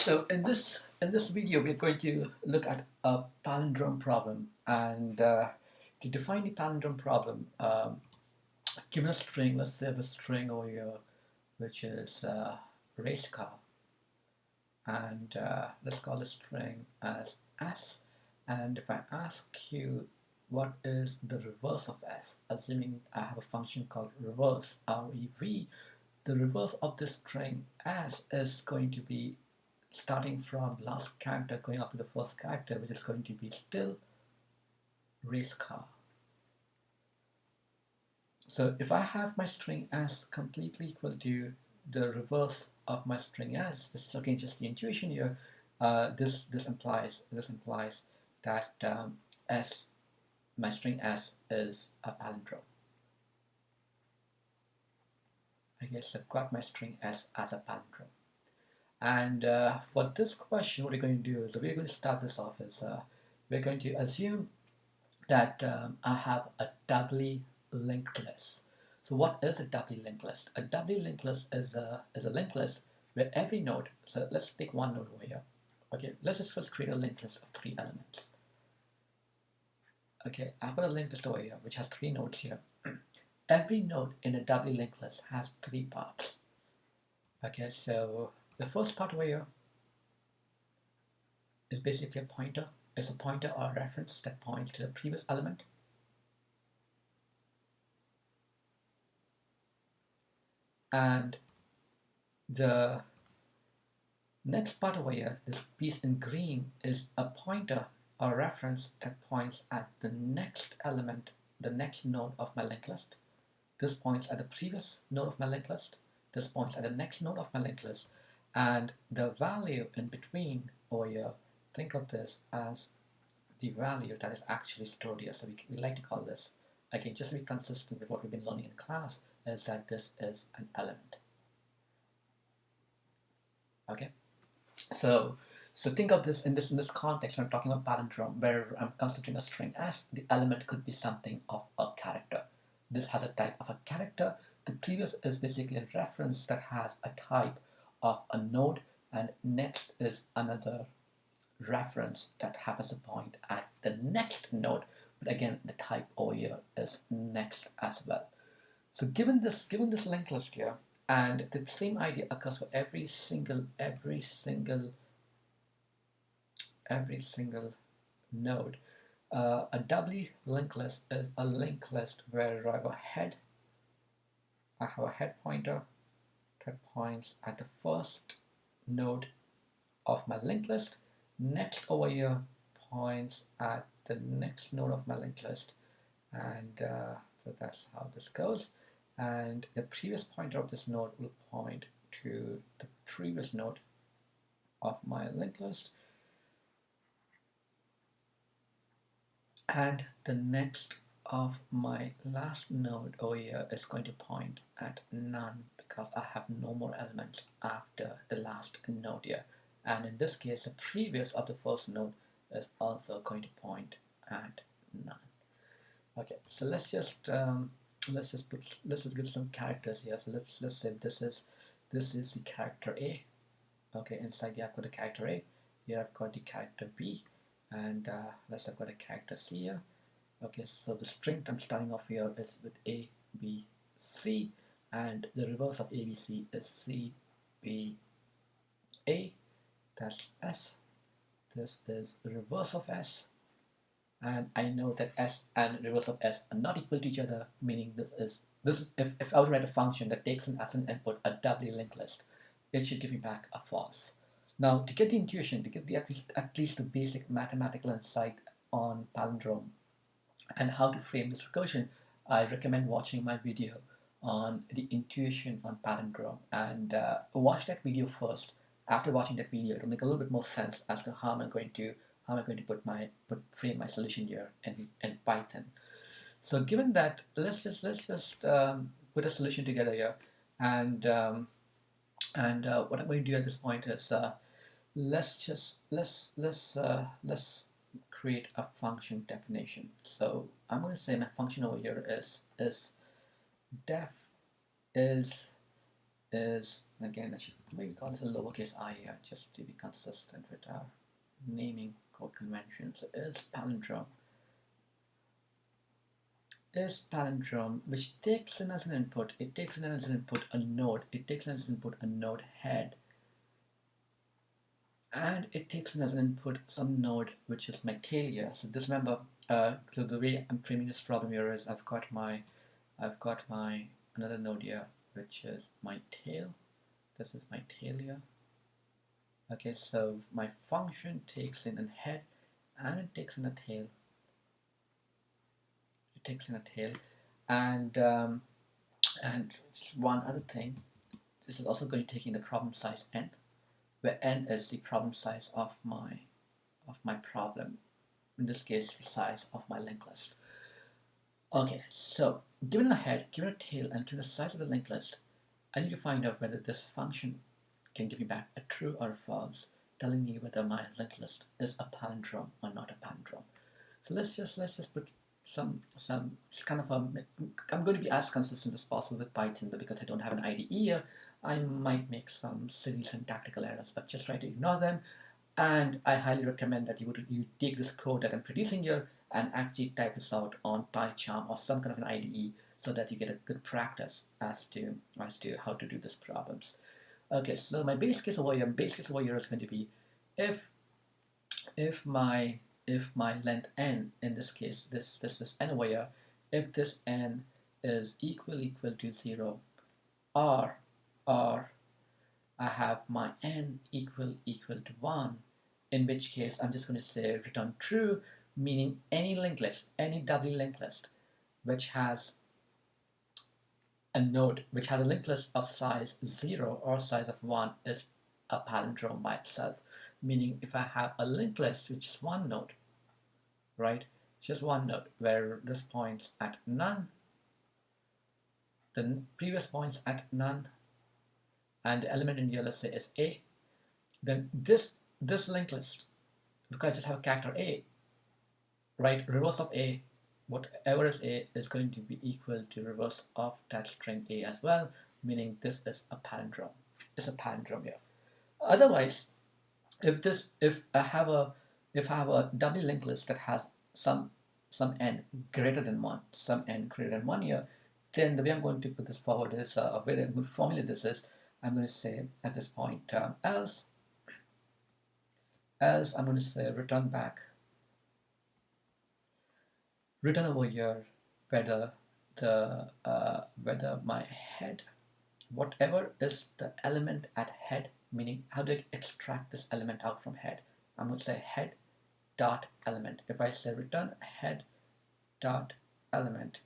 So in this video, we're going to look at a palindrome problem, and to define the palindrome problem, given a string, let's say a string over here, which is race car, and let's call the string as s. And if I ask you what is the reverse of s, assuming I have a function called reverse, rev, the reverse of this string s is going to be starting from the last character going up to the first character, which is going to be still race car. So if I have my string s completely equal to the reverse of my string s, this is again just the intuition here. This implies that s my string s is a palindrome. I guess I've got my string s as a palindrome. And for this question, what we're going to do is we're going to start this off as we're going to assume that I have a doubly linked list. So what is a doubly linked list? A doubly linked list is a linked list where every node, so let's take one node over here. Okay, let's just first create a linked list of 3 elements. Okay, I've got a linked list over here which has 3 nodes here. Every node in a doubly linked list has 3 parts. Okay, so the first part over here is basically a pointer. It's a pointer or a reference that points to the previous element. And the next part over here, this piece in green, is a pointer or reference that points at the next element, the next node of my linked list. This points at the previous node of my linked list. This points at the next node of my linked list. And the value in between over here, think of this as the value that is actually stored here. So we like to call this, again, just to be consistent with what we've been learning in class, is that this is an element. Okay, so think of this in this context when I'm talking about palindrome, where I'm considering a string as the element could be something of a character. This has a type of a character. The previous is basically a reference that has a type of a node, and next is another reference that happens to point at the next node, but again the type over here is next as well. So given this linked list here, and the same idea occurs for every single node. A doubly linked list is a linked list where I have a head pointer that points at the first node of my linked list. Next over here points at the next node of my linked list, and so that's how this goes. And the previous pointer of this node will point to the previous node of my linked list, and the next of my last node over here is going to point at none because I have no more elements after the last node here. And in this case, the previous of the first node is also going to point at none. Okay, so let's just give some characters here. So let's say this is the character A. Okay, inside here I've got the character A. Here I've got the character B, and let's say I've got a character C here. Okay, so the string I'm starting off here is with A, B, C, and the reverse of A, B, C is C, B, A. That's S. This is the reverse of S, and I know that S and reverse of S are not equal to each other, meaning this is if I would write a function that takes as an input a doubly linked list, it should give me back a false. Now, to get the intuition, to get the at least the basic mathematical insight on palindrome and how to frame this recursion, I recommend watching my video on the intuition on palindrome, and watch that video first. After watching that video, it'll make a little bit more sense as to how I'm going to frame my solution here in Python. So given that, let's just put a solution together here, and what I'm going to do at this point is let's create a function definition. So I'm going to say my function over here is def is Again, I should maybe call this a lowercase I here, just to be consistent with our naming code conventions. Is palindrome, which takes in as an input, it takes in as an input a node, it takes in as an input a node head, and it takes in as an input some node which is my tail here. So this, remember, so the way I'm framing this problem here is I've got my another node here which is my tail. This is my tail here. Okay, so my function takes in a head and it takes in a tail. It takes in a tail, and just one other thing. This is also going to take in the problem size n, where n is the problem size of my problem. In this case, the size of my linked list. Okay, so given a head, given a tail, and given the size of the linked list, I need to find out whether this function can give me back a true or a false, telling me whether my linked list is a palindrome or not a palindrome. So let's just put some kind of a. I'm going to be as consistent as possible with Python, but because I don't have an IDE here, I might make some silly syntactical errors, but just try to ignore them. And I highly recommend that you take this code that I'm producing here and actually type this out on PyCharm or some kind of an IDE, so that you get a good practice as to how to do these problems. Okay, so my base case over here is going to be if if my length n, in this case this is n over here, if this n is equal to 0, or I have my n equal to 1, in which case I'm just going to say return true, meaning any linked list, any doubly linked list which has a node which has a linked list of size 0 or size of 1 is a palindrome by itself. Meaning if I have a linked list which is one node, right, just one node where this points at none, the previous points at none, and the element in here, let's say, is a, then this linked list, because I just have a character a, right, reverse of a, whatever is a is going to be equal to reverse of that string a as well, meaning this is a palindrome. It's a palindrome here. Otherwise, if I have a doubly linked list that has some n greater than 1, some n greater than 1 here, then the way I'm going to put this forward is a very good formula. This is, I'm going to say at this point, else I'm going to say return back, return over here whether whether my head, whatever is the element at head, meaning how do I extract this element out from head? I'm going to say head dot element. If I say return head dot element,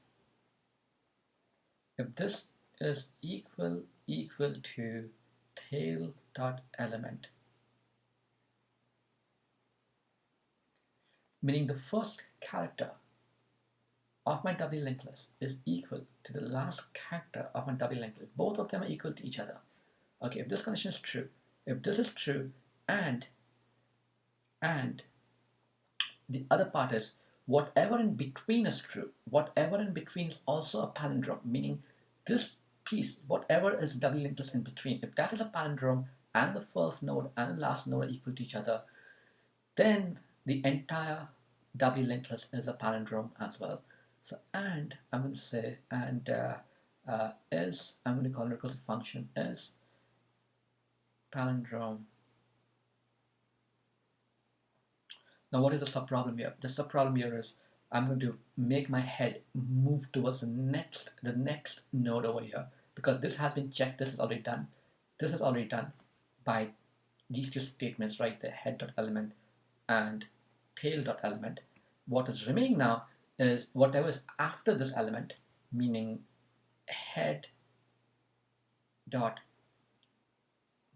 if this is equal to tail dot element, meaning the first character of my doubly linked list is equal to the last character of my doubly linked list. Both of them are equal to each other. Okay, if this condition is true, if this is true, and the other part is whatever in between is true, whatever in between is also a palindrome, meaning this piece, whatever is doubly linked list in between, if that is a palindrome and the first node and the last node are equal to each other, then the entire doubly linked list is a palindrome as well. So, and I'm going to say, and is, I'm going to call a recursive function is palindrome. Now, what is the subproblem here? The subproblem here is I'm going to make my head move towards the next node over here, because this has been checked. This is already done. This is already done by these two statements, right? The head.element and tail.element. What is remaining now is whatever is after this element, meaning head dot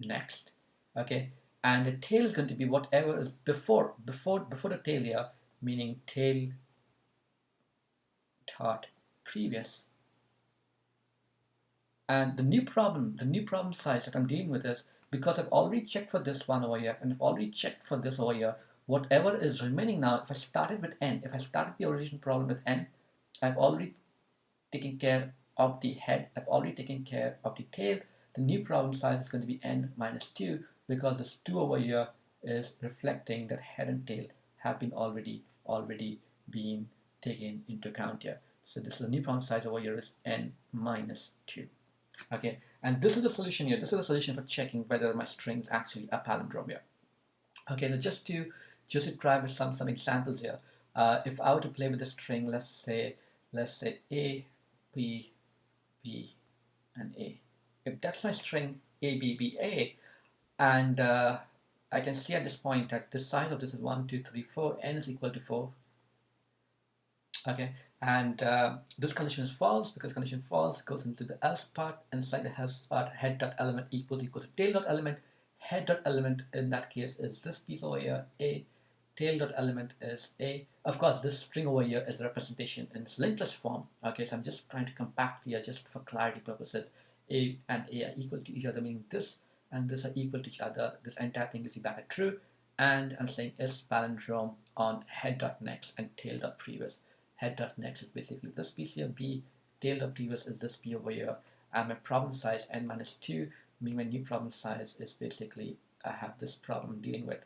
next, okay, and the tail is going to be whatever is before the tail here, meaning tail dot previous. And the new problem size that I'm dealing with is, because I've already checked for this one over here and I've already checked for this over here, whatever is remaining now, if I started with n, if I started the original problem with n, I've already taken care of the head, I've already taken care of the tail, the new problem size is going to be n minus 2 because this 2 over here is reflecting that head and tail have been already been taken into account here. So this is the new problem size over here is n minus 2. Okay, and this is the solution here. This is the solution for checking whether my string is actually a palindrome here. Okay, so just to try with some examples here. If I were to play with the string, let's say A, B, B, and A. If that's my string A, B, B, A, and I can see at this point that the size of this is 1, 2, 3, 4, n is equal to 4. Okay, and this condition is false because condition false goes into the else part. Inside the else part, head dot element equals to tail dot element. Head dot element in that case is this piece over here, A. Tail dot element is A. Of course, this string over here is a representation in this linked list form. Okay, so I'm just trying to compact here just for clarity purposes. A and A are equal to each other, meaning this and this are equal to each other. This entire thing is back at true. And I'm saying is palindrome on head dot next and tail dot previous. Head dot next is basically this piece here, B. Tail dot previous is this P over here. And my problem size n minus 2, meaning my new problem size is basically I have this problem dealing with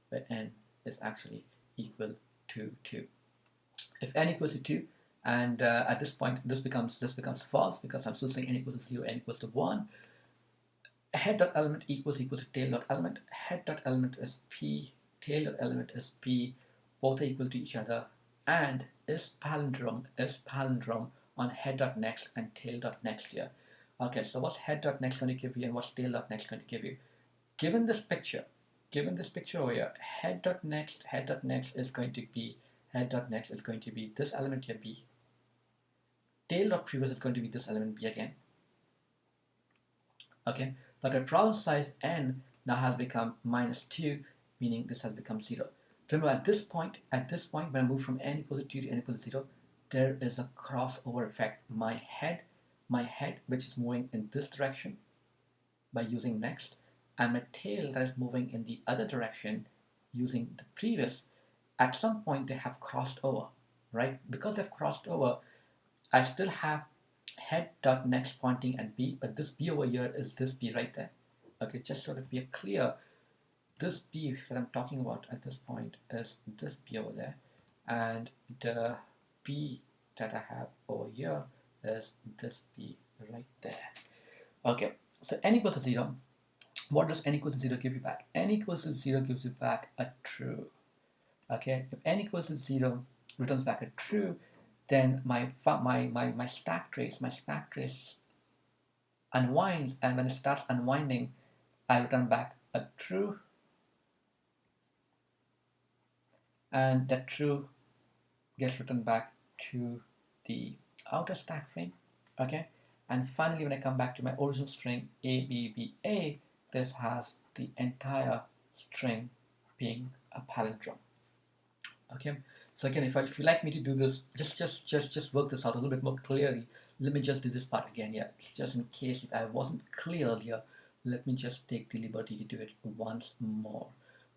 where n is actually equal to 2. If n equals to 2, and at this point this becomes false because I'm still saying n equals to 0, n equals to 1. Head dot element equals to tail dot element. Head dot element is P, tail dot element is P. Both are equal to each other. And is palindrome on head dot next and tail dot next here. Okay, so what's head dot next going to give you and what's tail dot next going to give you? Given this picture over here, head dot next is going to be this element here, B. Tail dot previous is going to be this element, B again. Okay, but the problem size n now has become minus 2, meaning this has become 0. Remember, at this point, when I move from n equals to 2 to n equals to 0, there is a crossover effect. My head, which is moving in this direction by using next, and my tail that is moving in the other direction using the previous, at some point they have crossed over, right? Because they've crossed over, I still have head dot next pointing at B, but this B over here is this B right there. Okay, just so that we are clear, this B that I'm talking about at this point is this B over there, and the B that I have over here is this B right there. Okay, so n equals to 0. What does n equals to 0 give you back? N equals to 0 gives you back a true. Okay, if n equals to 0 returns back a true, then my stack trace unwinds, and when it starts unwinding, I return back a true, and that true gets returned back to the outer stack frame. Okay, and finally when I come back to my original string A B B A, this has the entire string being a palindrome. Okay, so again, if you like me to do this, just work this out a little bit more clearly, let me just do this part again. Yeah, just in case if I wasn't clear earlier, let me just take the liberty to do it once more.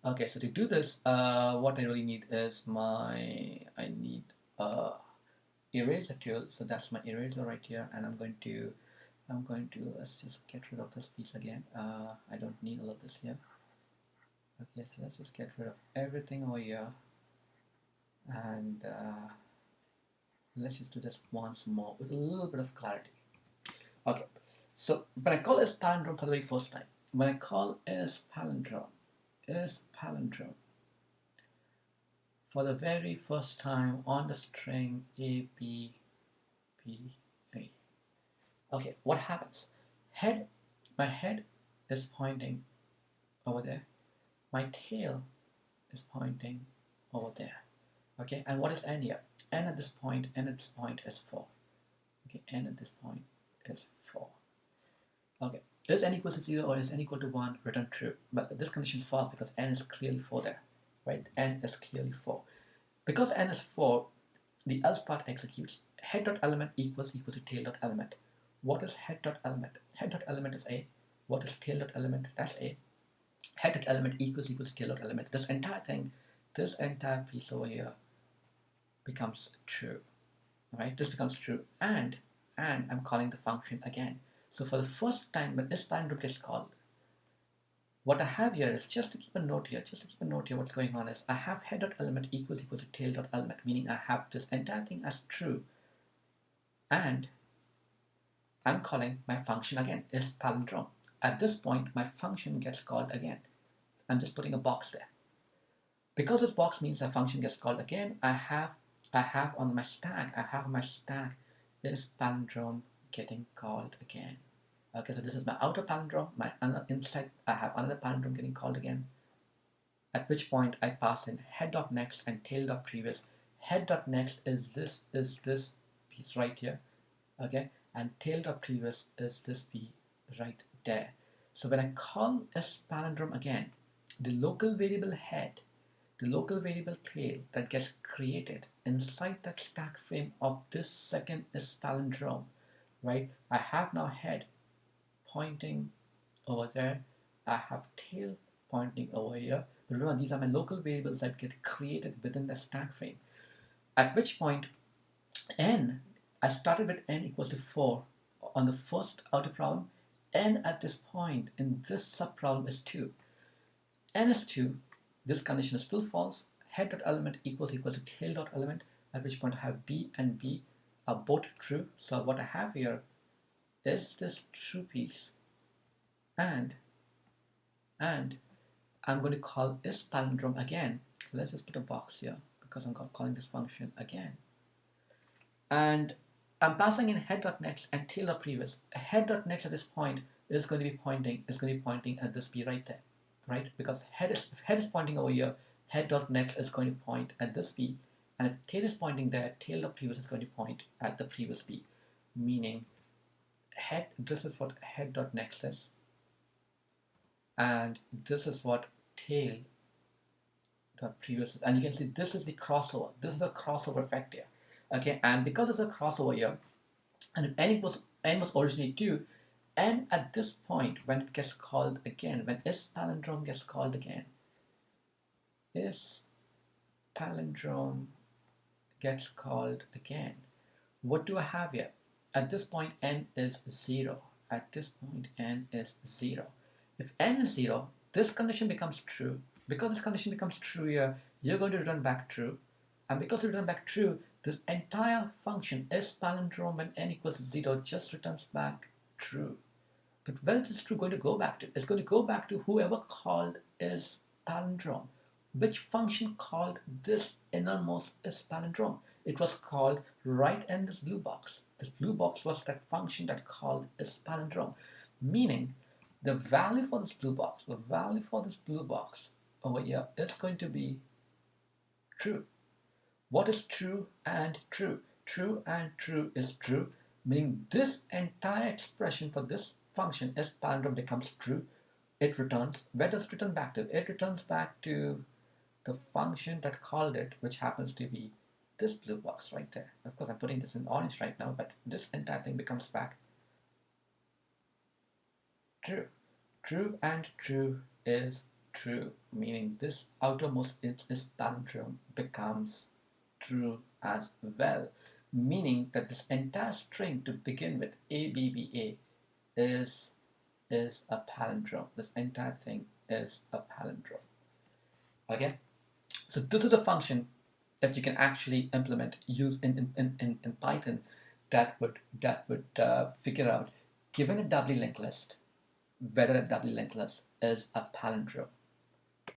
Okay, so to do this, what I really need is I need eraser tool. So that's my eraser right here, and I'm going to let's just get rid of this piece again. I don't need all of this here. Okay, so let's just get rid of everything over here, and let's just do this once more with a little bit of clarity. Okay, so when I call this palindrome for the very first time, when I call is palindrome for the very first time on the string A, B, B, A. Okay, what happens? My head is pointing over there. My tail is pointing over there. Okay, and what is n here? N at this point is 4. Okay, n at this point is 4. Okay, is n equal to 0 or is n equal to 1? Return true. But this condition is false because n is clearly 4 there. Right? N is clearly 4. Because n is 4, the else part executes. Head dot element equals to tail dot element. What is head dot element? Head dot element is A. What is tail dot element? That's A. Head dot element equals to tail dot element. This entire thing, this entire piece over here becomes true. Right? This becomes true, and I'm calling the function again. So for the first time when this palindrome gets called, what I have here is, just to keep a note here, what's going on is I have head.element equals to tail.element, meaning I have this entire thing as true, and I'm calling my function again, is palindrome. At this point, my function gets called again. I'm just putting a box there. Because this box means a function gets called again, I have on my stack, is palindrome getting called again. Okay, so this is my outer palindrome. My inside, I have another palindrome getting called again. At which point I pass in head.next and tail.previous. Head.next is this piece right here. Okay, and tail.previous is this piece right there. So when I call this palindrome again, the local variable head, the local variable tail that gets created inside that stack frame of this second is palindrome, right? I have now head pointing over there. I have tail pointing over here. Remember, these are my local variables that get created within the stack frame. At which point n, I started with n equals to 4 on the first outer problem. N at this point in this subproblem is 2. N is 2. This condition is still false. Head.element equals to tail.element, at which point I have b and b are both true. So what I have here is this true piece, and I'm going to call this palindrome again. So let's just put a box here because I'm calling this function again. And I'm passing in head.next and tail.previous. Head.next at this point is going to be pointing at this p right there, right? Because if head is pointing over here, head.next is going to point at this p, and if tail is pointing there, tail.previous is going to point at the previous p, meaning this is what head.next is, and this is what tail previous, and you can see this is the crossover. This is a crossover effect here. Okay, and because it's a crossover here, and if n was originally 2, n at this point when it gets called again, when is palindrome gets called again, is palindrome gets called again, what do I have here? At this point n is 0. At this point n is 0. If n is 0, this condition becomes true. Because this condition becomes true here, you're going to return back true. And because you return back true, this entire function is palindrome when n equals 0 just returns back true. But where is this true going to go back to? It's going to go back to whoever called is palindrome. Which function called this innermost is palindrome? It was called right in this blue box. This blue box was that function that called is palindrome. Meaning the value for this blue box, over here is going to be true. What is true and true? True and true is true, meaning this entire expression for this function is palindrome becomes true. It returns, where does it return back to? It returns back to the function that called it, which happens to be this blue box right there. Of course, I'm putting this in orange right now, but this entire thing becomes back true. True and true is true, meaning this outermost is palindrome becomes true as well, meaning that this entire string to begin with ABBA is a palindrome. This entire thing is a palindrome. Okay, so this is a function that you can actually implement, use in Python, that would figure out, given a doubly linked list, whether a doubly linked list is a palindrome.